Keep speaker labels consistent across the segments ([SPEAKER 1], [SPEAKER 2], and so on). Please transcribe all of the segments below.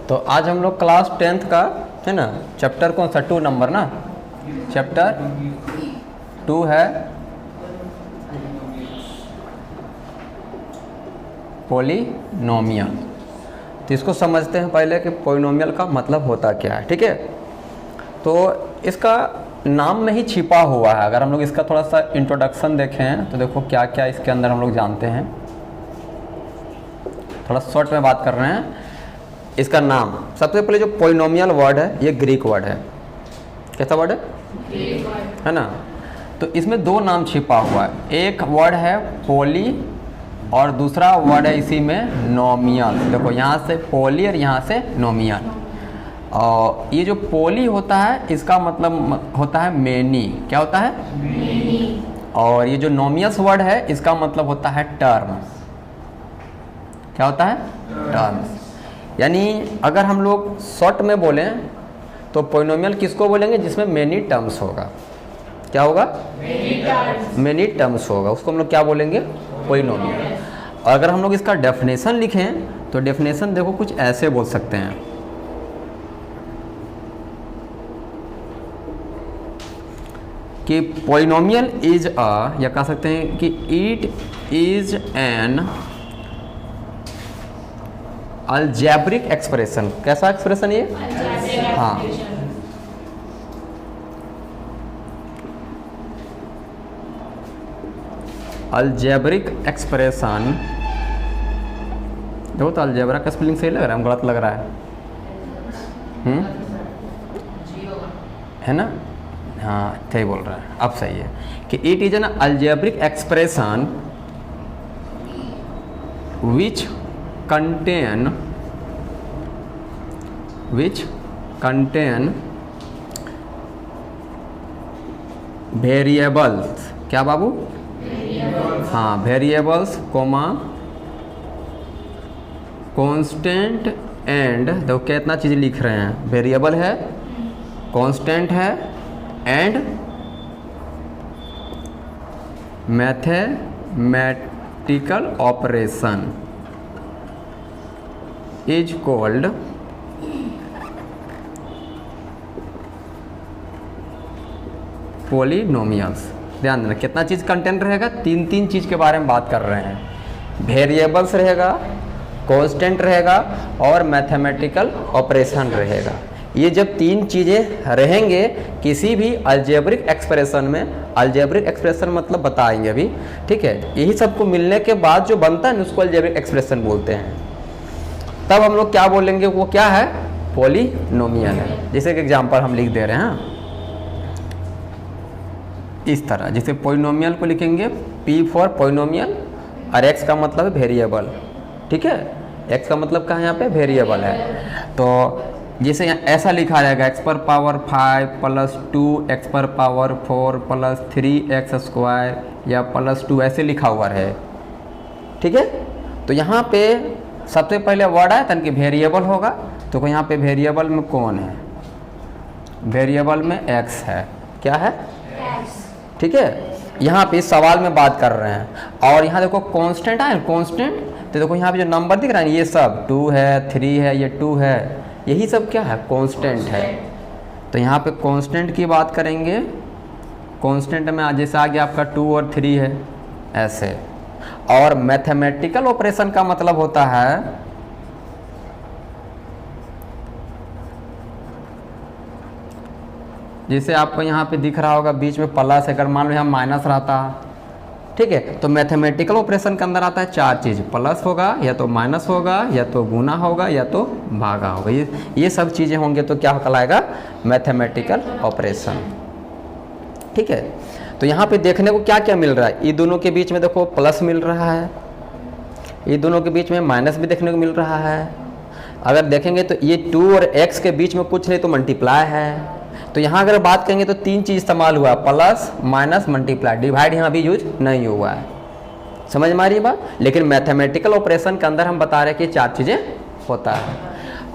[SPEAKER 1] तो आज हम लोग क्लास 10th का है ना, चैप्टर कौन सा 2 नंबर ना, चैप्टर 2 है पॉलिनोमियल। तो इसको समझते हैं पहले कि पॉलिनोमियल का मतलब होता क्या है। ठीक है, तो इसका नाम में ही छिपा हुआ है। अगर हम लोग इसका थोड़ा सा इंट्रोडक्शन देखें तो देखो क्या क्या इसके अंदर हम लोग जानते हैं। थोड़ा शॉर्ट में बात कर रहे हैं। इसका नाम, सबसे पहले जो पॉलिनोमियल वर्ड है ये ग्रीक वर्ड है। कैसा वर्ड है ना? तो इसमें दो नाम छिपा हुआ है। एक वर्ड है पॉली और दूसरा वर्ड है इसी में नोमियल। देखो यहाँ से पॉली और यहाँ से नोमियल। और ये जो पॉली होता है इसका मतलब होता है मेनी। क्या होता है? मेनी। और ये जो नोमियस वर्ड है इसका मतलब होता है टर्म। क्या होता है? टर्म्स। यानी अगर हम लोग शॉर्ट में बोलें तो पॉलिनोमियल किसको बोलेंगे? जिसमें मेनी टर्म्स होगा। क्या होगा? मेनी टर्म्स होगा, उसको हम लोग क्या बोलेंगे? पॉलिनोमियल। और अगर हम लोग इसका डेफिनेशन लिखें तो डेफिनेशन देखो कुछ ऐसे बोल सकते हैं कि पॉलिनोमियल इज अ, या कह सकते हैं कि it is an algebraic expression. कैसा एक्सप्रेशन ये? हाँ, अलजेब्रिक एक्सप्रेशन। देखो तो अलजेब्रा का स्पेलिंग सही लग रहा है, गलत लग रहा है? है ना? हाँ सही बोल रहा है, अब सही है कि it is an algebraic expression which contain variables. क्या बाबू? हाँ, वेरिएबल्स कोमा कांस्टेंट एंड, देखो कितना चीज़ लिख रहे हैं। वेरिएबल है, कांस्टेंट है and mathematical operation is called polynomials. ध्यान देना कितना चीज़ कंटेंट रहेगा, तीन चीज़ के बारे में बात कर रहे हैं। वेरिएबल्स रहेगा, कांस्टेंट रहेगा और मैथमेटिकल ऑपरेशन रहेगा। ये जब तीन चीज़ें रहेंगे किसी भी अलजेब्रिक एक्सप्रेशन में, अलजेब्रिक एक्सप्रेशन मतलब बताएंगे अभी, ठीक है, यही सबको मिलने के बाद जो बनता है उसको अलजेब्रिक एक्सप्रेशन बोलते हैं। तब हम लोग क्या बोलेंगे? वो क्या है? पॉलिनोमियल है। जैसे कि एग्जांपल हम लिख दे रहे हैं इस तरह, जैसे पॉलिनोमियल को लिखेंगे P फॉर पॉलिनोमियल और X का मतलब है वेरिएबल। ठीक है, X का मतलब क्या है? यहाँ पे वेरिएबल है। तो जैसे यहाँ ऐसा लिखा जाएगा x पर पावर 5 प्लस 2 x पर पावर 4 प्लस 3x स्क्वायर या प्लस 2, ऐसे लिखा हुआ है। ठीक है, तो यहाँ पे सबसे पहले वर्ड आया था कि वेरिएबल होगा। तो यहाँ पे वेरिएबल में कौन है? वेरिएबल में x है। क्या है? x। ठीक है, यहाँ पे सवाल में बात कर रहे हैं। और यहाँ देखो कांस्टेंट है, कांस्टेंट। तो देखो यहाँ पे जो नंबर दिख रहा है ये सब 2 है, 3 है, ये 2 है, यही सब क्या है? कांस्टेंट है। तो यहाँ पे कांस्टेंट की बात करेंगे। कांस्टेंट में जैसे आगे आपका 2 और 3 है ऐसे। और मैथमेटिकल ऑपरेशन का मतलब होता है जैसे आपको यहाँ पे दिख रहा होगा बीच में प्लस, अगर मान लो यहाँ माइनस रहता, ठीक है, तो मैथमेटिकल ऑपरेशन के अंदर आता है 4 चीज़। प्लस होगा, या तो माइनस होगा, या तो गुना होगा, या तो भागा होगा। ये सब चीज़ें होंगे तो क्या कहलाएगा? Mathematical operation. ठीक है, तो यहाँ पे देखने को क्या क्या मिल रहा है? ये दोनों के बीच में देखो प्लस मिल रहा है, ये दोनों के बीच में माइनस भी देखने को मिल रहा है। अगर देखेंगे तो ये 2 और x के बीच में कुछ नहीं तो मल्टीप्लाई है। तो यहाँ अगर बात करेंगे तो 3 चीज़ इस्तेमाल हुआ, प्लस माइनस मल्टीप्लाई। डिवाइड यहाँ भी यूज नहीं हुआ है। समझ में आ रही बात? लेकिन मैथमेटिकल ऑपरेशन के अंदर हम बता रहे हैं कि 4 चीज़ें होता है।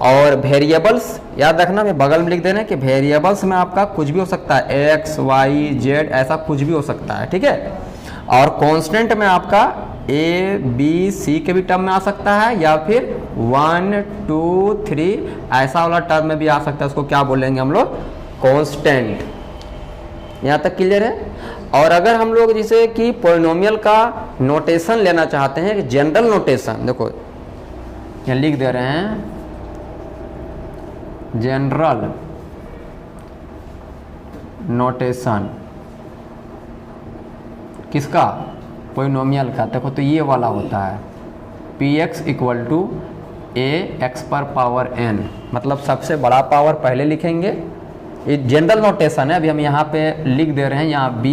[SPEAKER 1] और वेरिएबल्स याद रखना, मैं बगल में लिख देना कि वेरिएबल्स में आपका कुछ भी हो सकता है, x, y, z, ऐसा कुछ भी हो सकता है। ठीक है, और कांस्टेंट में आपका ए बी सी के भी टर्म में आ सकता है या फिर 1 2 3 ऐसा वाला टर्म में भी आ सकता है। उसको क्या बोलेंगे हम लोग? कांस्टेंट। यहाँ तक क्लियर है? और अगर हम लोग जैसे कि पॉलिनोमियल का नोटेशन लेना चाहते हैं, जनरल नोटेशन, देखो यहाँ लिख दे रहे हैं जनरल नोटेशन किसका? पॉलिनोमियल का। देखो तो ये वाला होता है px equal to a x पर पावर n, मतलब सबसे बड़ा पावर पहले लिखेंगे। ये जनरल नोटेशन है, अभी हम यहाँ पे लिख दे रहे हैं। यहाँ b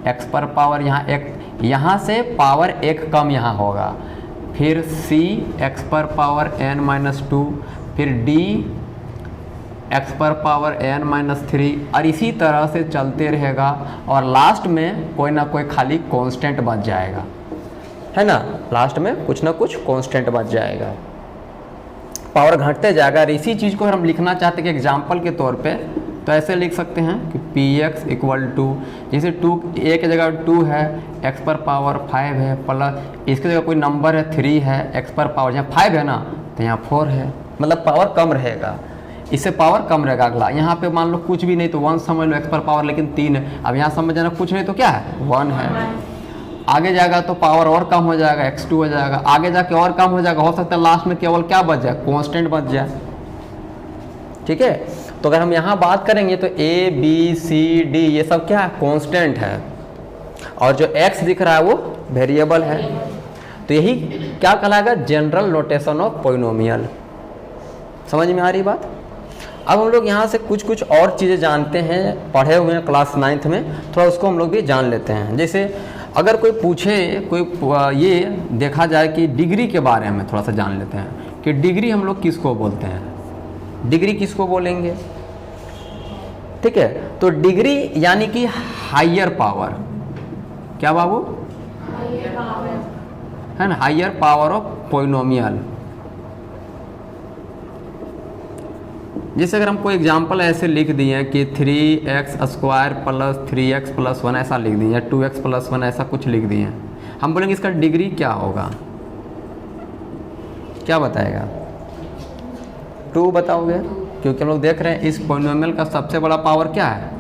[SPEAKER 1] एक्स पर पावर, यहाँ एक, यहाँ से पावर एक कम यहाँ होगा, फिर c एक्स पर पावर n माइनस 2, फिर d एक्स पर पावर n माइनस 3, और इसी तरह से चलते रहेगा और लास्ट में कोई ना कोई खाली कांस्टेंट बच जाएगा, है ना? लास्ट में कुछ ना कुछ कांस्टेंट बच जाएगा, पावर घटते जाएगा। और इसी चीज़ को हम लिखना चाहते हैं कि एग्जाम्पल के तौर पे, तो ऐसे लिख सकते हैं कि px इक्वल टू, जैसे 2 a की जगह 2 है, x पर पावर 5 है, प्लस इसकी जगह कोई नंबर है 3 है, x पर पावर यहाँ 5 है ना, तो यहाँ 4 है, मतलब पावर कम रहेगा, इससे पावर कम रहेगा। अगला यहाँ पे मान लो कुछ भी नहीं तो 1 समझ लो, x पर पावर लेकिन 3 है। अब यहाँ समझ जाना कुछ नहीं तो क्या है? 1 है। आगे जाएगा तो पावर और कम हो जाएगा, x2 हो जाएगा, आगे जाके और कम हो जाएगा, हो सकता है लास्ट में केवल क्या बच जाए? कांस्टेंट बच जाए। ठीक है, तो अगर हम यहाँ बात करेंगे तो a b c d ये सब क्या है? कांस्टेंट है, और जो x दिख रहा है वो वेरिएबल है। तो यही क्या कहलाएगा? General notation of polynomial. समझ में आ रही बात? अब हम लोग यहाँ से कुछ और चीज़ें जानते हैं, पढ़े हुए हैं क्लास 9th में, थोड़ा उसको हम लोग भी जान लेते हैं। जैसे अगर कोई पूछे, कोई ये देखा जाए कि डिग्री के बारे में थोड़ा सा जान लेते हैं कि डिग्री हम लोग किसको बोलते हैं, डिग्री किसको बोलेंगे? ठीक है, तो डिग्री यानी कि हायर पावर, क्या बाबू? है ना, हायर पावर ऑफ पॉलिनोमियल। जैसे अगर हम कोई एग्जाम्पल ऐसे लिख दिए कि 3x square plus 3x plus 1 ऐसा लिख दिए, या 2x प्लस 1 ऐसा कुछ लिख दिए, हम बोलेंगे इसका डिग्री क्या होगा? क्या बताएगा? 2 बताओगे, क्योंकि हम लोग देख रहे हैं इस पॉलिनोमियल का सबसे बड़ा पावर क्या है?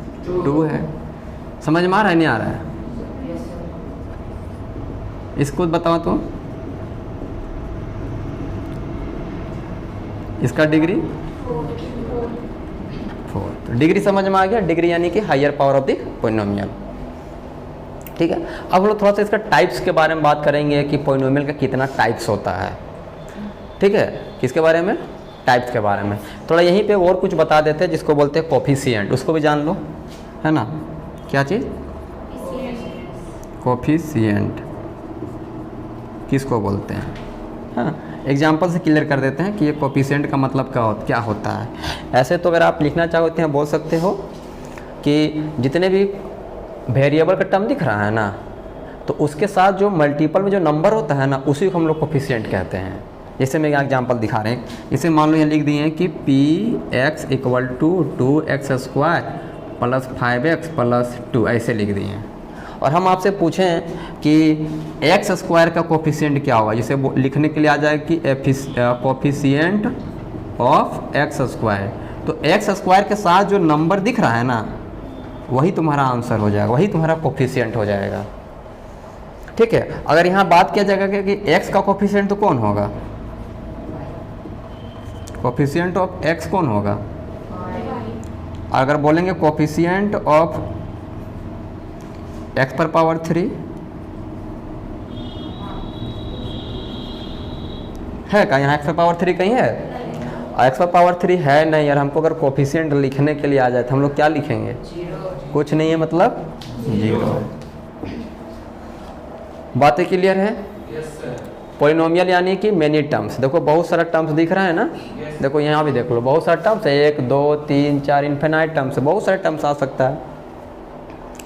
[SPEAKER 1] 2 है। समझ में आ रहा है नहीं आ रहा है? इसको बताओ तो, इसका डिग्री 4। तो डिग्री समझ में आ गया, डिग्री यानी कि higher power of the polynomial. ठीक है, अब हम लोग थोड़ा सा इसका टाइप्स के बारे में बात करेंगे कि पॉलिनोमियल का कितना टाइप्स होता है। ठीक है, किसके बारे में? टाइप्स के बारे में। थोड़ा यहीं पे और कुछ बता देते हैं जिसको बोलते हैं कोफिशिएंट, उसको भी जान लो, है ना? क्या चीज़? कोफिशिएंट किसको बोलते हैं? हाँ, एग्जाम्पल से क्लियर कर देते हैं कि ये कोफिशिएंट का मतलब क्या होता है। ऐसे तो अगर आप लिखना चाहते हैं बोल सकते हो कि जितने भी वेरिएबल का टर्म दिख रहा है ना, तो उसके साथ जो मल्टीपल में जो नंबर होता है ना, उसी को हम लोग कोफिशिएंट कहते हैं। जैसे मैं एग्जाम्पल दिखा रहे हैं, इसे मान लो यहाँ लिख दिए हैं कि px equal to 2x square plus 5x plus 2 ऐसे लिख दिए हैं। और हम आपसे पूछें कि x स्क्वायर का कोफिशिएंट क्या होगा, जिसे लिखने के लिए आ जाए कि कोफिशिएंट ऑफ x स्क्वायर, तो x स्क्वायर के साथ जो नंबर दिख रहा है ना, वही तुम्हारा आंसर हो जाएगा, वही तुम्हारा कोफिशिएंट हो जाएगा। ठीक है, अगर यहाँ बात किया जाएगा कि x का कोफिशिएंट तो कौन होगा? कोफिशिएंट ऑफ x कौन होगा? अगर बोलेंगे कोफिशिएंट ऑफ x पर पावर 3 है क्या? यहाँ x पर पावर 3 कहीं है? x पर पावर 3 है नहीं यार। हमको अगर कोफिशिएंट लिखने के लिए आ जाए तो हम लोग क्या लिखेंगे? कुछ नहीं है, मतलब 0। बातें क्लियर है? पॉलिनोमियल यानी कि मेनी टर्म्स। देखो बहुत सारा टर्म्स दिख रहा है ना, देखो यहाँ भी देख लो, बहुत सारा टर्म्स है, 1 2 3 4 इन्फिनाइट टर्म्स है, बहुत सारे टर्म्स आ सकता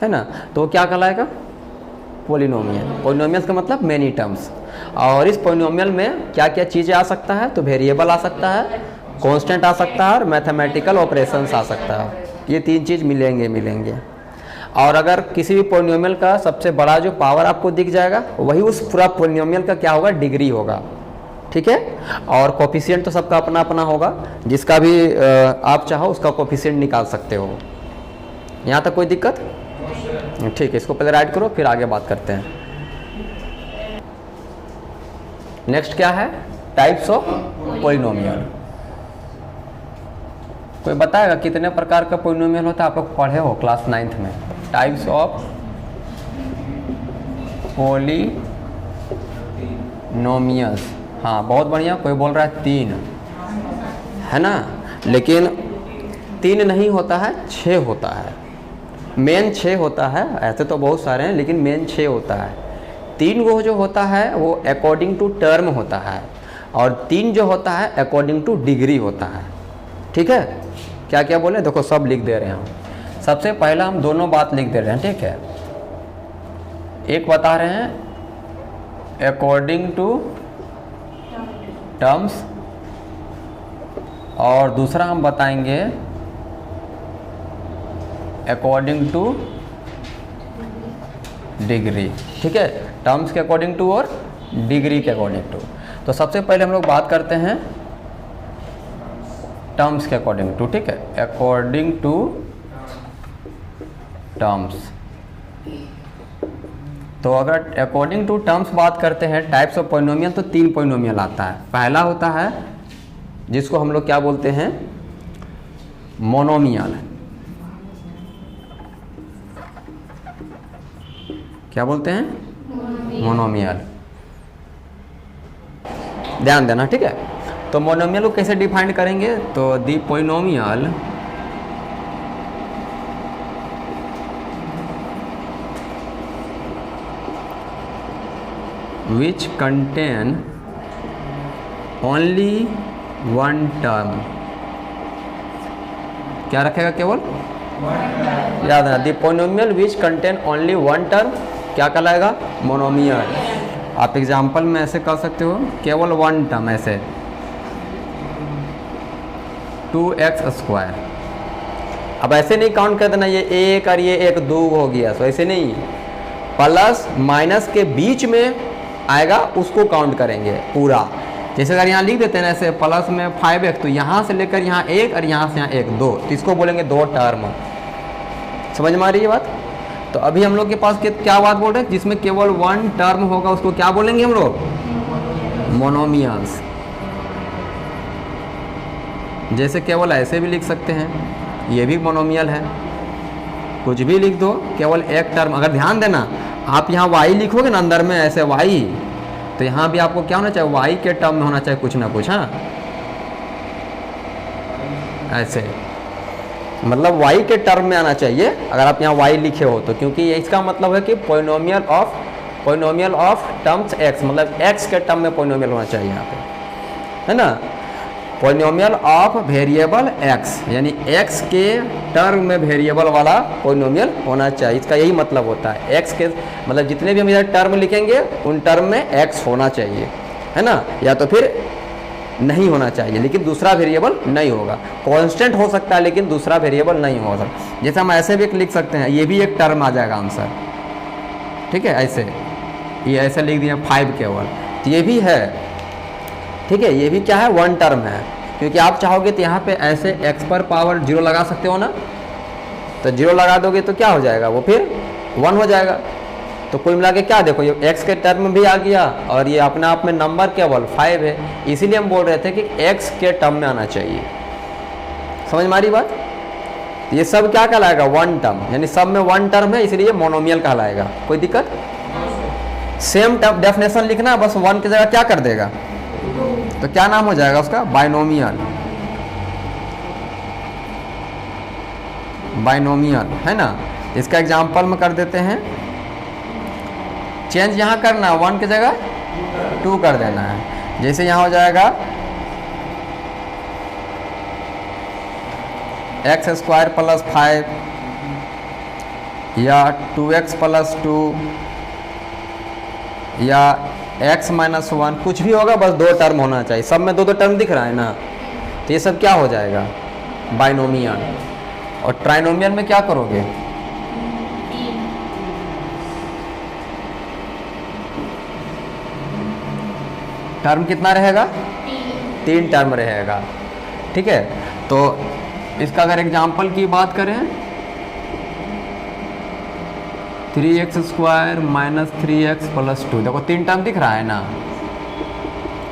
[SPEAKER 1] है ना। तो क्या कहलाएगा? पॉलिनोमियल। पॉलिनोमियल का मतलब मेनी टर्म्स। और इस पॉलिनोमियल में क्या क्या चीज़ें आ सकता है? तो वेरिएबल आ सकता है, कांस्टेंट आ सकता है, और मैथमेटिकल ऑपरेशंस आ सकता है। ये 3 चीज़ मिलेंगे। और अगर किसी भी पोलिनोमियल का सबसे बड़ा जो पावर आपको दिख जाएगा वही उस पूरा पोलिनोमियल का क्या होगा, डिग्री होगा। ठीक है, और कोफिशिएंट तो सबका अपना अपना होगा, जिसका भी आप चाहो उसका कोफिशिएंट निकाल सकते हो। यहाँ तक कोई दिक्कत? ठीक है, इसको पहले राइट करो फिर आगे बात करते हैं। नेक्स्ट क्या है, टाइप्स ऑफ पोलिनोमियल। कोई बताएगा कितने प्रकार का पोलिनोमियल होता है? आप लोग पढ़े हो क्लास 9th में, टाइप्स ऑफ पोलिनोमियल्स। हाँ बहुत बढ़िया, कोई बोल रहा है 3 है ना, लेकिन 3 नहीं होता है, 6 होता है। मेन 6 होता है, ऐसे तो बहुत सारे हैं लेकिन मेन 6 होता है। 3 वो जो होता है वो अकॉर्डिंग टू टर्म होता है, और 3 जो होता है अकॉर्डिंग टू डिग्री होता है। ठीक है, क्या क्या बोले देखो, सब लिख दे रहे हैं हम। सबसे पहला हम दोनों बात लिख दे रहे हैं, ठीक है। एक बता रहे हैं अकॉर्डिंग टू टर्म्स, और दूसरा हम बताएंगे अकॉर्डिंग टू डिग्री। ठीक है, टर्म्स के अकॉर्डिंग टू और डिग्री के अकॉर्डिंग टू। तो सबसे पहले हम लोग बात करते हैं टर्म्स के अकॉर्डिंग टू। ठीक है, अकॉर्डिंग टू टर्म्स। तो अगर अकॉर्डिंग टू टर्म्स बात करते हैं टाइप्स ऑफ पोलिनोमियल, तो 3 पोलिनोमियल आता है। पहला होता है जिसको हम लोग क्या बोलते हैं, मोनोमियल। क्या बोलते हैं, मोनोमियल। ध्यान देना, ठीक है। तो मोनोमियल को कैसे डिफाइन करेंगे, तो दी polynomial which contain only one term। क्या रखेगा, केवल याद रखना, the polynomial which contain only one term क्या कहलाएगा, मोनोमियल। आप एग्जाम्पल में ऐसे कर सकते हो, केवल वन टर्म, ऐसे 2x²। अब ऐसे नहीं काउंट कर देना ये 1 और ये 1 2 हो गया, तो ऐसे नहीं, प्लस माइनस के बीच में आएगा उसको काउंट करेंगे पूरा। जैसे अगर यहाँ लिख देते हैं ना ऐसे प्लस में 5x, तो यहाँ से लेकर यहाँ 1 और यहाँ से यहाँ 1 2, तो इसको बोलेंगे 2 टर्म। समझ में आ रही है बात? तो अभी हम लोग के पास क्या बात बोल रहे हैं, जिसमें केवल 1 टर्म होगा उसको क्या बोलेंगे हम लोग, मोनोमियल्स। जैसे केवल ऐसे भी लिख सकते हैं, ये भी मोनोमियल है, कुछ भी लिख दो, केवल एक टर्म। अगर ध्यान देना, आप यहाँ y लिखोगे ना अंदर में ऐसे y, तो यहाँ भी आपको क्या होना चाहिए, y के टर्म में होना चाहिए कुछ ना कुछ। हाँ, ऐसे मतलब y के टर्म में आना चाहिए अगर आप यहाँ y लिखे हो तो, क्योंकि इसका मतलब है कि पोलिनोमियल ऑफ टर्म्स x, मतलब x के टर्म में पोलिनोमियल होना चाहिए यहाँ पे, है ना। पोलिनोमियल ऑफ वेरिएबल x, यानी x के टर्म में वेरिएबल वाला पोलिनोमियल होना चाहिए। इसका यही मतलब होता है, x के मतलब जितने भी हम इधर टर्म लिखेंगे उन टर्म में x होना चाहिए, है ना, या तो फिर नहीं होना चाहिए, लेकिन दूसरा वेरिएबल नहीं होगा। कांस्टेंट हो सकता है लेकिन दूसरा वेरिएबल नहीं हो सकता। जैसे हम ऐसे भी लिख सकते हैं, ये भी एक टर्म आ जाएगा आंसर, ठीक है। ऐसे ये ऐसे लिख दिया 5 केवल, तो ये भी है, ठीक है। ये भी क्या है, 1 टर्म है, क्योंकि आप चाहोगे तो यहाँ पे ऐसे x पर पावर 0 लगा सकते हो ना, तो 0 लगा दोगे तो क्या हो जाएगा, वो फिर 1 हो जाएगा। तो कुल मिला के क्या देखो, ये x के टर्म भी आ गया और ये अपने आप में नंबर केवल 5 है, इसीलिए हम बोल रहे थे कि x के टर्म में आना चाहिए। समझ में आ रही बात? ये सब क्या कहलाएगा, 1 टर्म, यानी सब में 1 टर्म है, इसलिए मोनोमियल कहलाएगा। कोई दिक्कत? सेम डेफिनेशन लिखना, बस 1 की जगह क्या कर देगा, तो क्या नाम हो जाएगा उसका, बाइनोमियल। बाइनोमियल है ना। इसका एग्जांपल में कर देते हैं, चेंज यहाँ करना, 1 की जगह 2 कर देना है। जैसे यहाँ हो जाएगा x² + 5 या 2x + 2 या x - 1, कुछ भी होगा, बस 2 टर्म होना चाहिए। सब में 2 टर्म दिख रहा है ना, तो ये सब क्या हो जाएगा, बाइनोमियल। और ट्राइनोमियल में क्या करोगे, टर्म कितना रहेगा? 3 टर्म रहेगा। ठीक है, तो इसका अगर एग्जाम्पल की बात करें, 3x² माइनस 3x प्लस 2, देखो 3 टर्म दिख रहा है ना।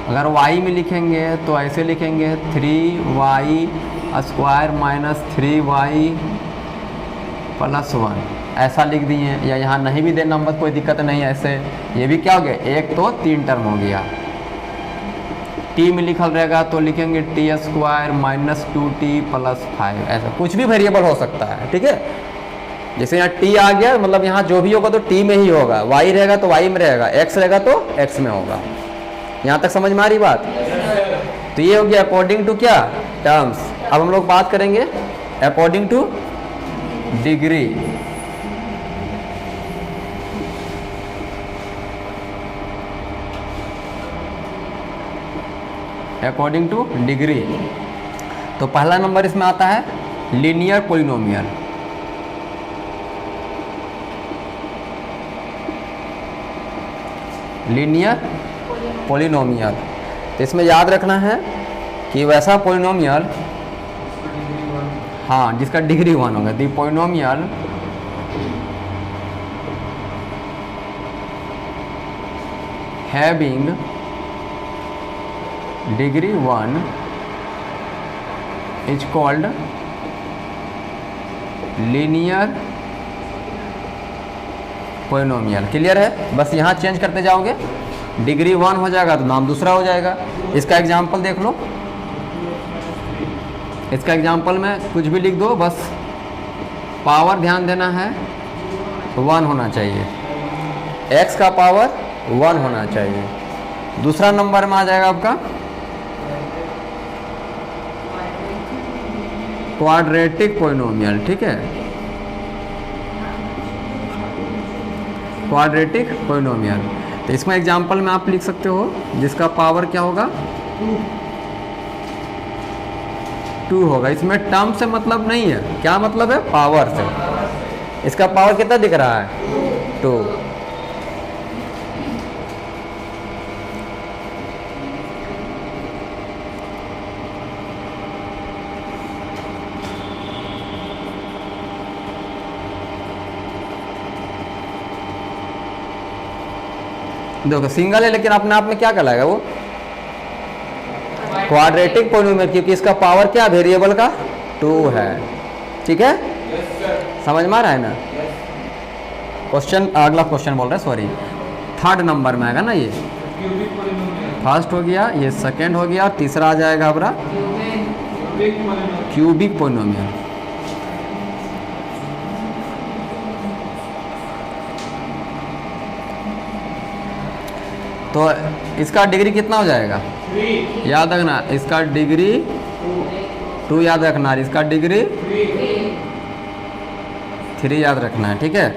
[SPEAKER 1] अगर y में लिखेंगे तो ऐसे लिखेंगे 3y² माइनस 3y प्लस 1, ऐसा लिख दिए, या यहाँ नहीं भी दे नंबर कोई दिक्कत नहीं है। ऐसे ये भी क्या हो गया, एक तो 3 टर्म हो गया। t में लिखल रहेगा तो लिखेंगे t² माइनस 2t प्लस 5, ऐसा कुछ भी वेरिएबल हो सकता है। ठीक है, जैसे यहाँ t आ गया, मतलब यहाँ जो भी होगा तो t में ही होगा, y रहेगा तो y में रहेगा, x रहेगा तो x में होगा। यहाँ तक समझ में आ रही बात? तो ये हो गया अकॉर्डिंग टू क्या, टर्म्स। अब हम लोग बात करेंगे according two degree. According two degree, तो पहला नंबर इसमें आता है लीनियर पॉलिनोमियल। लीनियर पॉलिनोमियल, तो इसमें याद रखना है कि वैसा पॉलिनोमियल, हाँ, जिसका डिग्री 1 होगा। The polynomial having degree 1 is called linear polynomial. Clear है? बस यहाँ चेंज करते जाओगे, डिग्री 1 हो जाएगा तो नाम दूसरा हो जाएगा। इसका एग्जाम्पल देख लो, इसका एग्जाम्पल में कुछ भी लिख दो, बस पावर ध्यान देना है 1 होना चाहिए, x का पावर 1 होना चाहिए। दूसरा नंबर में आ जाएगा आपका क्वाड्रेटिक पॉलिनोमियल। ठीक है, क्वाड्रेटिक पॉलिनोमियल, तो इसमें एग्जाम्पल में आप लिख सकते हो जिसका पावर क्या होगा, 2 होगा। इसमें टर्म से मतलब नहीं है, क्या मतलब है, पावर से। इसका पावर कितना दिख रहा है, 2। देखो सिंगल है लेकिन अपने आप में क्या कहलाएगा, वो क्वाड्रेटिक पॉलिनोमियल, क्योंकि इसका पावर क्या, वेरिएबल का 2 है। ठीक है, समझ में आ रहा है ना? क्वेश्चन, अगला क्वेश्चन बोल रहे हैं, सॉरी, 3rd नंबर में आएगा ना। ये फर्स्ट हो गया, ये सेकंड हो गया, और तीसरा आ जाएगा हमारा क्यूबिक पॉलिनोमियल। तो इसका डिग्री कितना हो जाएगा, 3। याद रखना, इसका डिग्री 2 याद रखना, इसका डिग्री 3 याद रखना है। ठीक है,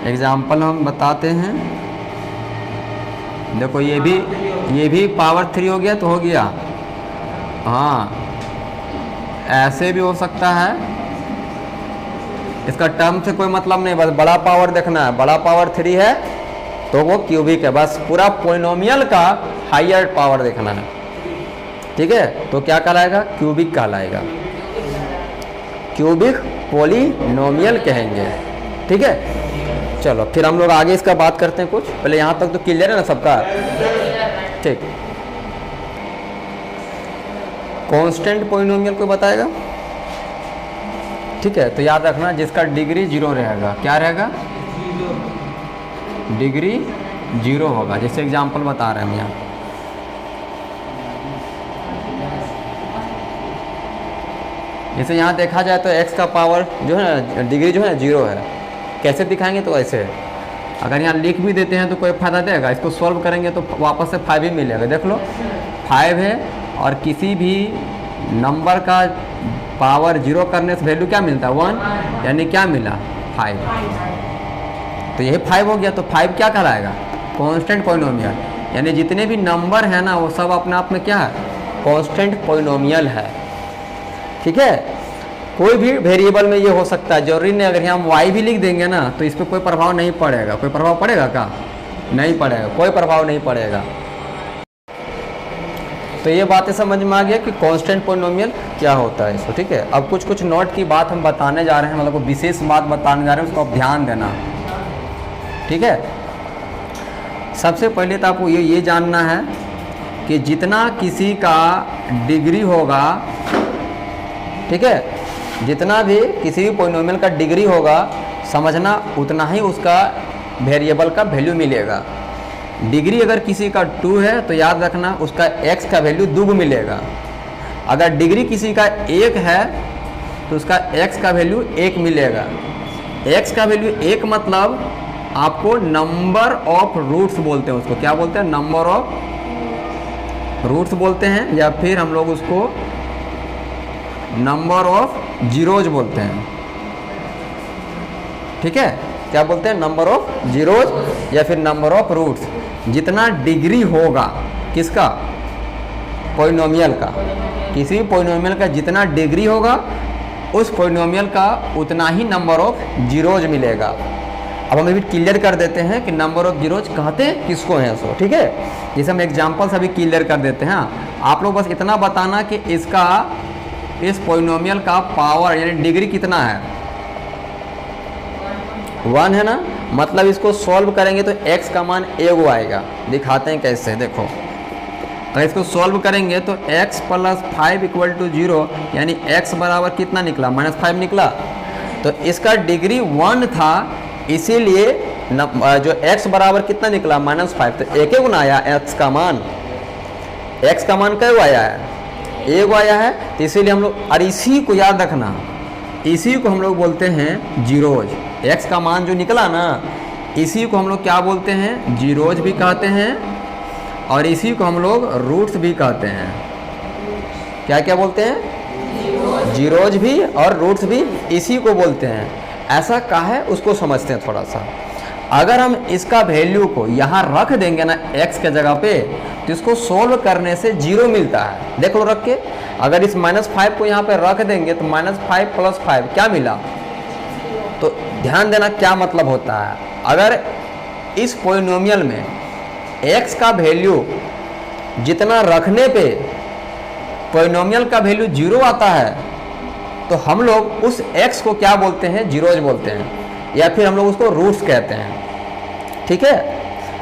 [SPEAKER 1] एग्जाम्पल हम बताते हैं। देखो ये भी पावर 3 हो गया तो हो गया, हाँ, ऐसे भी हो सकता है। इसका टर्म से कोई मतलब नहीं, बस बड़ा पावर देखना है, बड़ा पावर 3 है तो वो क्यूबिक है, बस पूरा पॉलिनोमियल का हायर पावर देखना है। ठीक है, तो क्या कहलाएगा, क्यूबिक कहलाएगा, क्यूबिक पॉलिनोमियल कहेंगे। ठीक है, चलो फिर हम लोग आगे इसका बात करते हैं कुछ। पहले यहाँ तक तो क्लियर है ना सबका? ठीक, कांस्टेंट पॉलिनोमियल कोई बताएगा? ठीक है, तो याद रखना जिसका डिग्री 0 रहेगा, क्या रहेगा, डिग्री 0 होगा। जैसे एग्जांपल बता रहे हैं हम यहाँ, जैसे यहाँ देखा जाए तो x का पावर जो है ना, डिग्री जो है ना 0 है। कैसे दिखाएंगे, तो ऐसे, अगर यहाँ लिख भी देते हैं तो कोई फ़ायदा देगा, इसको सॉल्व करेंगे तो वापस से 5 ही मिलेगा। देख लो 5 है, और किसी भी नंबर का पावर 0 करने से वैल्यू क्या मिलता है, 1, यानी क्या मिला, 5। तो यही 5 हो गया, तो 5 क्या कहलाएगा, कांस्टेंट पॉलिनोमियल, यानी जितने भी नंबर है ना वो सब अपने आप में क्या है, कांस्टेंट पॉलिनोमियल है। ठीक है, कोई भी वेरिएबल में ये हो सकता है, जरूरी नहीं। अगर हम y भी लिख देंगे ना तो इस पर कोई प्रभाव नहीं पड़ेगा। कोई प्रभाव पड़ेगा क्या, नहीं पड़ेगा, कोई प्रभाव नहीं पड़ेगा। तो ये बातें समझ में आ गया कि कांस्टेंट पॉलिनोमियल क्या होता है इसको, ठीक है। अब कुछ कुछ नोट की बात हम बताने जा रहे हैं, मतलब विशेष बात बताने जा रहे हैं, उसको आप ध्यान देना, ठीक है। सबसे पहले तो आपको ये जानना है कि जितना किसी का डिग्री होगा, ठीक है, जितना भी किसी भी पॉलिनोमियल का डिग्री होगा, समझना उतना ही उसका वेरिएबल का वैल्यू मिलेगा। डिग्री अगर किसी का 2 है तो याद रखना उसका x का वैल्यू 2 मिलेगा। अगर डिग्री किसी का 1 है तो उसका x का वैल्यू 1 मिलेगा। x का वैल्यू 1 मतलब आपको नंबर ऑफ रूट्स बोलते हैं, उसको क्या बोलते हैं, नंबर ऑफ रूट्स बोलते हैं, या फिर हम लोग उसको नंबर ऑफ जीरोज बोलते हैं, ठीक है। क्या बोलते हैं, नंबर ऑफ जीरोज या फिर नंबर ऑफ रूट्स। जितना डिग्री होगा किसका, पॉलिनोमियल का, किसी पॉलिनोमियल का जितना डिग्री होगा उस पॉलिनोमियल का उतना ही नंबर ऑफ जीरोज मिलेगा। अब हम अभी क्लियर कर देते हैं कि नंबर ऑफ जीरोज कहते हैं किसको हैं सो, ठीक है। जैसे हम एग्जांपल अभी क्लियर कर देते हैं। आप लोग बस इतना बताना कि इसका, इस पॉलिनोमियल का पावर यानी डिग्री कितना है, 1 है ना, मतलब इसको सॉल्व करेंगे तो x का मान 1 आएगा। दिखाते हैं कैसे, देखो। अगर इसको सॉल्व करेंगे तो x + 5 = 0, यानी x बराबर कितना निकला, -5 निकला। तो इसका डिग्री 1 था, इसीलिए जो x बराबर कितना निकला, -5, तो 1 गुना आया x का मान। x का मान क्या आया है, 1 आया है, तो इसीलिए हम लोग, और इसी को याद रखना, इसी को हम लोग बोलते हैं जीरोज। x का मान जो निकला ना, इसी को हम लोग क्या बोलते हैं, जीरोज भी कहते हैं, और इसी को हम लोग रूट्स भी कहते हैं। क्या क्या बोलते हैं, जीरोज भी और रूट्स भी इसी को बोलते हैं। ऐसा क्या है उसको समझते हैं थोड़ा सा। अगर हम इसका वैल्यू को यहाँ रख देंगे ना x के जगह पे, तो इसको सोल्व करने से 0 मिलता है। देख लो रख के, अगर इस -5 को यहाँ पे रख देंगे तो -5 + 5 क्या मिला। तो ध्यान देना क्या मतलब होता है, अगर इस पॉलिनोमियल में x का वैल्यू जितना रखने पे पॉलिनोमियल का वैल्यू 0 आता है, तो हम लोग उस x को क्या बोलते हैं, जीरोज बोलते हैं, या फिर हम लोग उसको रूट्स कहते हैं, ठीक है।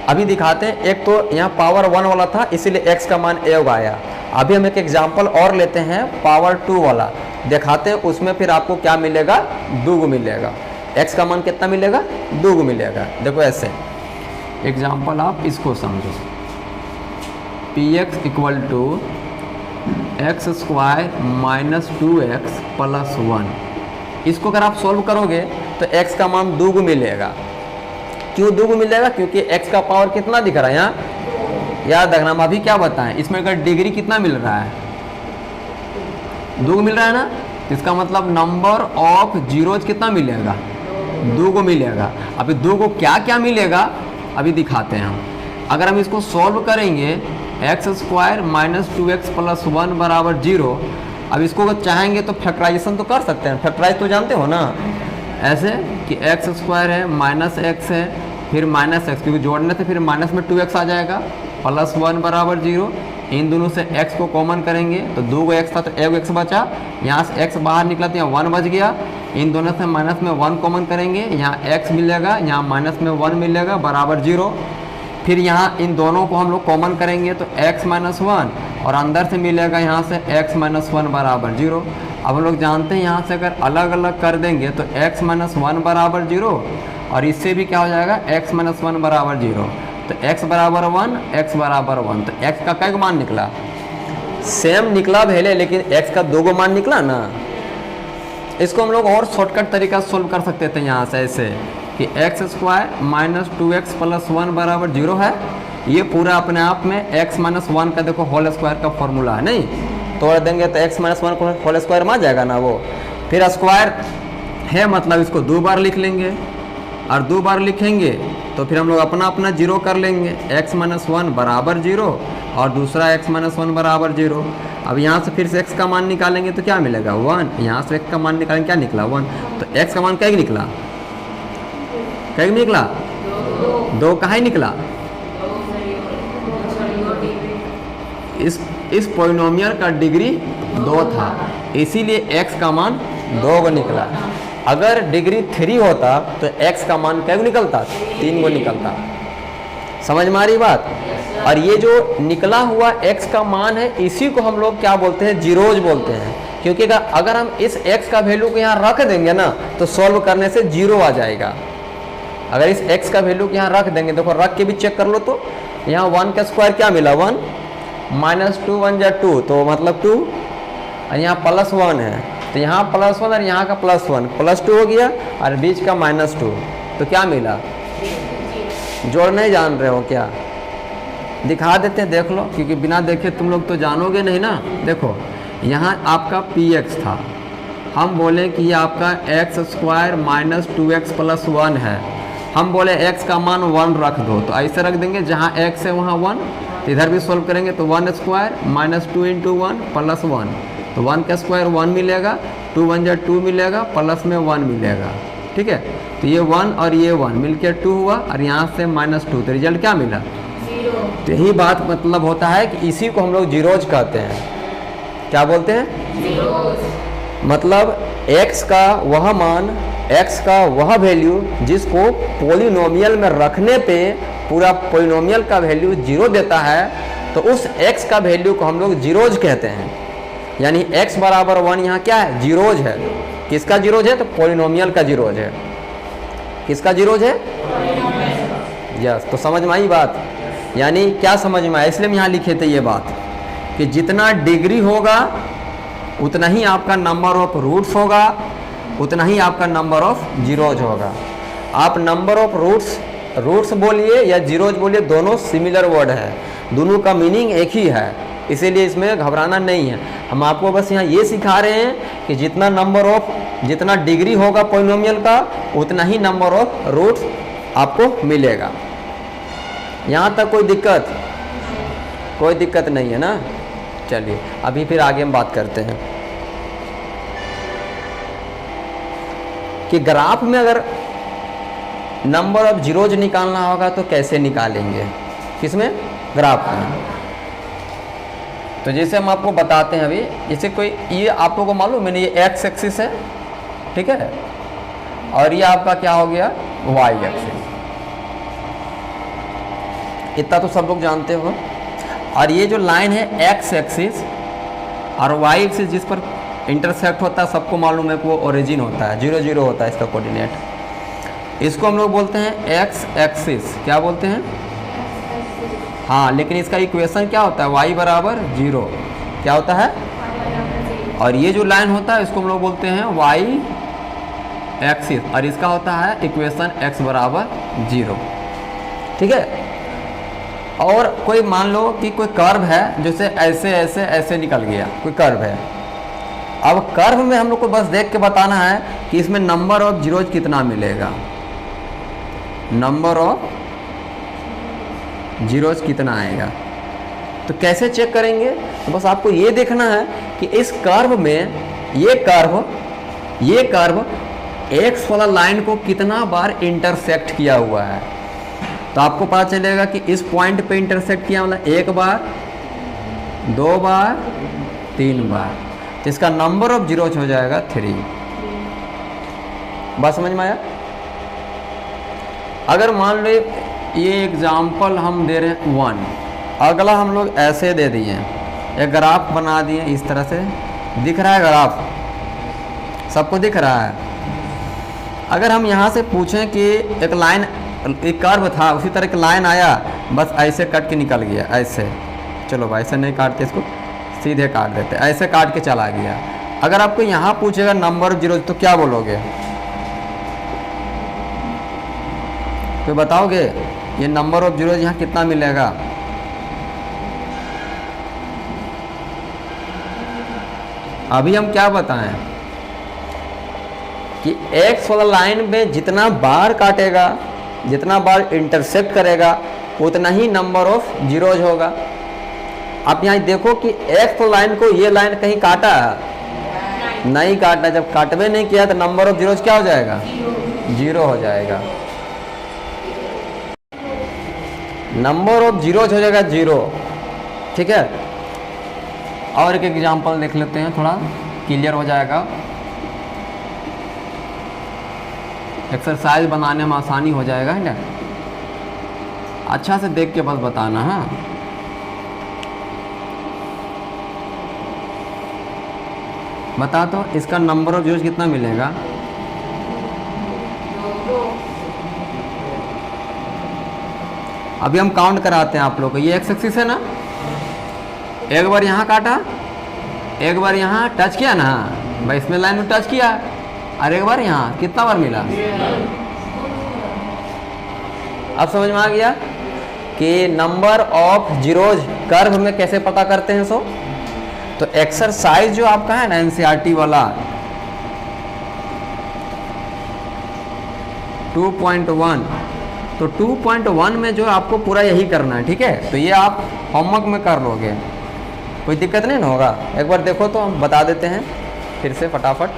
[SPEAKER 1] अभी दिखाते हैं। एक तो यहाँ पावर 1 वाला था, इसीलिए x का मान 1 आया। अभी हम एक एग्जाम्पल और लेते हैं, पावर 2 वाला दिखाते हैं। उसमें फिर आपको क्या मिलेगा, 2 मिलेगा। x का मान कितना मिलेगा, 2 मिलेगा। देखो ऐसे एग्जाम्पल आप इसको समझो, px = x² - 2x + 1। इसको अगर आप सॉल्व करोगे तो x का मान 2 मिलेगा। क्यों 2 मिलेगा, क्योंकि x का पावर कितना दिख रहा है यहाँ, याद रखना। हम अभी क्या बताएं, इसमें अगर डिग्री कितना मिल रहा है, 2 मिल रहा है ना, इसका मतलब नंबर ऑफ जीरोज कितना मिलेगा, 2 मिलेगा। अभी 2 को क्या क्या मिलेगा अभी दिखाते हैं हम। अगर हम इसको सॉल्व करेंगे, x² - 2x + 1 = 0। अब इसको अगर चाहेंगे तो फैक्टराइजेशन तो कर सकते हैं, फैक्टराइज तो जानते हो ना, ऐसे कि x² है -x है फिर -x, क्योंकि जोड़ने से फिर माइनस में 2x आ जाएगा, +1 = 0। इन दोनों से x को कॉमन करेंगे तो 2 x था तो 1 x बचा, यहाँ से x बाहर निकला तो यहाँ 1 बच गया। इन दोनों से माइनस में 1 कॉमन करेंगे, यहाँ x मिलेगा, यहाँ माइनस में 1 मिलेगा, बराबर 0। फिर यहाँ इन दोनों को हम लोग कॉमन करेंगे तो x - 1, और अंदर से मिलेगा यहाँ से x - 1 बराबर 0। अब हम लोग जानते हैं यहाँ से अगर अलग अलग कर देंगे तो x - 1 बराबर 0, और इससे भी क्या हो जाएगा, x - 1 बराबर 0। तो x बराबर 1, x बराबर 1, तो x का क्या मान निकला, सेम निकला भले, लेकिन x का 2 मान निकला ना। इसको हम लोग और शॉर्टकट तरीका सोल्व कर सकते थे यहाँ से, ऐसे कि x² - 2x + 1 बराबर 0 है। ये पूरा अपने आप में x - 1 का देखो होल स्क्वायर का फॉर्मूला है, नहीं तोड़ देंगे तो x - 1 को होल स्क्वायर में आ जाएगा ना वो। फिर स्क्वायर है मतलब इसको 2 बार लिख लेंगे, और 2 बार लिखेंगे तो फिर हम लोग अपना अपना 0 कर लेंगे, x - 1 बराबर 0 और दूसरा x - 1 बराबर 0। अब यहाँ से फिर से x का मान निकालेंगे तो क्या मिलेगा, 1। यहाँ से x का मान निकालेंगे, क्या निकला, 1। तो x का मान क्या निकला, क्या निकला, 2 कहाँ निकला। इस इस पोलिनोमियल का डिग्री 2 था, इसीलिए x का मान 2 गो निकला। अगर डिग्री 3 होता तो x का मान क्या निकलता? 3 गो निकलता। समझ में आ रही बात? और ये जो निकला हुआ x का मान है, इसी को हम लोग क्या बोलते हैं? जीरोज बोलते हैं। क्योंकि अगर हम इस x का वैल्यू को यहाँ रख देंगे ना तो सॉल्व करने से 0 आ जाएगा। अगर इस x का वैल्यू को यहाँ रख देंगे, देखो रख के भी चेक कर लो, तो यहाँ 1 का स्क्वायर क्या मिला? 1 माइनस 2 1 जा 2, तो मतलब 2, और यहाँ +1 है, तो यहाँ +1 और यहाँ का +1, +2 हो गया, और बीच का -2, तो क्या मिला? जोड़ नहीं जान रहे हो क्या? दिखा देते हैं, देख लो, क्योंकि बिना देखे तुम लोग तो जानोगे नहीं ना। देखो यहाँ आपका px था, हम बोले कि ये आपका x² माइनस 2x + 1 है, हम बोले x का मान 1 रख दो, तो ऐसे रख देंगे, जहाँ x है वहाँ 1, तो इधर भी सोल्व करेंगे तो 1² माइनस 2 × 1 + 1, तो 1 का स्क्वायर 1 मिलेगा, 2 1 जा 2 मिलेगा, प्लस में 1 मिलेगा। ठीक है, तो ये 1 और ये 1 मिलकर 2 हुआ, और यहाँ से -2, तो रिजल्ट क्या मिला? 0। तो यही बात मतलब होता है कि इसी को हम लोग जीरोज कहते हैं। क्या बोलते हैं? जीरोज। मतलब x का वह मान, x का वह वैल्यू जिसको पोलिनोमियल में रखने पे पूरा पोलिनोमियल का वैल्यू 0 देता है, तो उस x का वैल्यू को हम लोग जीरोज कहते हैं। यानी x बराबर 1 यहाँ क्या है? जीरोज है। किसका जीरोज है? तो पोलिनोमियल का जीरोज है। किसका जीरोज है? यस। तो समझ में आई बात? यानी क्या समझ में आया? इसलिए हम यहाँ लिखे थे ये बात कि जितना डिग्री होगा उतना ही आपका नंबर ऑफ रूट्स होगा, उतना ही आपका नंबर ऑफ जीरोज होगा। आप नंबर ऑफ रूट्स बोलिए या जीरोज बोलिए, दोनों सिमिलर वर्ड है, दोनों का मीनिंग एक ही है, इसीलिए इसमें घबराना नहीं है। हम आपको बस यहाँ ये सिखा रहे हैं कि जितना डिग्री होगा पोलिनोमियल का, उतना ही नंबर ऑफ रूट्स आपको मिलेगा। यहाँ तक कोई दिक्कत नहीं है ना? चलिए अभी फिर आगे हम बात करते हैं कि ग्राफ में अगर नंबर ऑफ जीरोज निकालना होगा तो कैसे निकालेंगे? किसमें? ग्राफ में। तो जैसे हम आपको बताते हैं अभी, जैसे कोई ये आप लोगों को मालूम है, ये x एक्सिस है, ठीक है, और ये आपका क्या हो गया? y axis. इतना तो सब लोग जानते हो। और ये जो लाइन है x एक्सिस और y एक्सिस जिस पर इंटरसेक्ट होता है, सबको मालूम है कि वो ओरिजिन होता है, 0 0 होता है इसका कोऑर्डिनेट। इसको हम लोग बोलते हैं x एक्सिस। क्या बोलते हैं? हाँ, लेकिन इसका इक्वेशन क्या होता है? y बराबर 0। क्या होता है? और ये जो लाइन होता है इसको हम लोग बोलते हैं y एक्सिस, और इसका होता है इक्वेशन x बराबर 0। ठीक है। और कोई मान लो कि कोई कर्व है, जैसे ऐसे ऐसे ऐसे निकल गया, कोई कर्व है। अब कर्व में हम लोग को बस देख के बताना है कि इसमें नंबर ऑफ जीरोज कितना मिलेगा, नंबर ऑफ जीरोज कितना आएगा। तो कैसे चेक करेंगे? तो बस आपको ये देखना है कि इस कर्व में ये कर्व एक्स वाला लाइन को कितना बार इंटरसेक्ट किया हुआ है। तो आपको पता चलेगा कि इस पॉइंट पे इंटरसेक्ट किया, मतलब 1 बार, 2 बार, 3 बार, तो इसका नंबर ऑफ जीरोज हो जाएगा 3। बात समझ में आया? अगर मान लो ये एग्जाम्पल हम दे रहे हैं 1, अगला हम लोग ऐसे दे दिए, एक ग्राफ बना दिए, इस तरह से दिख रहा है ग्राफ, सबको दिख रहा है। अगर हम यहाँ से पूछें कि एक लाइन, एक कर्व था, उसी तरह की लाइन आया, बस ऐसे कट के निकल गया, ऐसे, चलो भाई ऐसे नहीं काटते, इसको सीधे काट देते, ऐसे काट के चला गया। अगर आपको यहाँ पूछेगा नंबर ऑफ जीरोज तो क्या बोलोगे? तो बताओगे ये नंबर ऑफ जीरोज यहाँ कितना मिलेगा? अभी हम क्या बताएं कि एक्स वाला लाइन में जितना बार काटेगा, जितना बार इंटरसेक्ट करेगा, उतना ही नंबर ऑफ जीरोज होगा। आप यहाँ देखो कि एक्स लाइन को ये लाइन कहीं काटा है? नहीं काटा। जब काटवे नहीं किया तो नंबर ऑफ जीरोज क्या हो जाएगा? 0 हो जाएगा। नंबर ऑफ जीरोज हो जाएगा 0। ठीक है। और एक एग्जाम्पल देख लेते हैं, थोड़ा क्लियर हो जाएगा, एक्सरसाइज बनाने में आसानी हो जाएगा, है ना। अच्छा से देख के बस बताना। हाँ, बता तो इसका नंबर ऑफ यूज कितना मिलेगा? अभी हम काउंट कराते हैं आप लोग को। ये एक्स एक्सिस है ना, एक बार यहाँ काटा, एक बार यहाँ टच किया ना, भाई इसमें लाइन में टच किया, और एक बार यहाँ, कितना बार मिला? अब समझ में आ गया कि नंबर ऑफ जीरोज कर्व में कैसे पता करते हैं। सो तो एक्सरसाइज जो आपका है ना एनसीईआरटी वाला 2.1, तो 2.1 में जो आपको पूरा यही करना है, ठीक है। तो ये आप होमवर्क में कर लोगे, कोई दिक्कत नहीं ना होगा। एक बार देखो तो हम बता देते हैं फिर से फटाफट।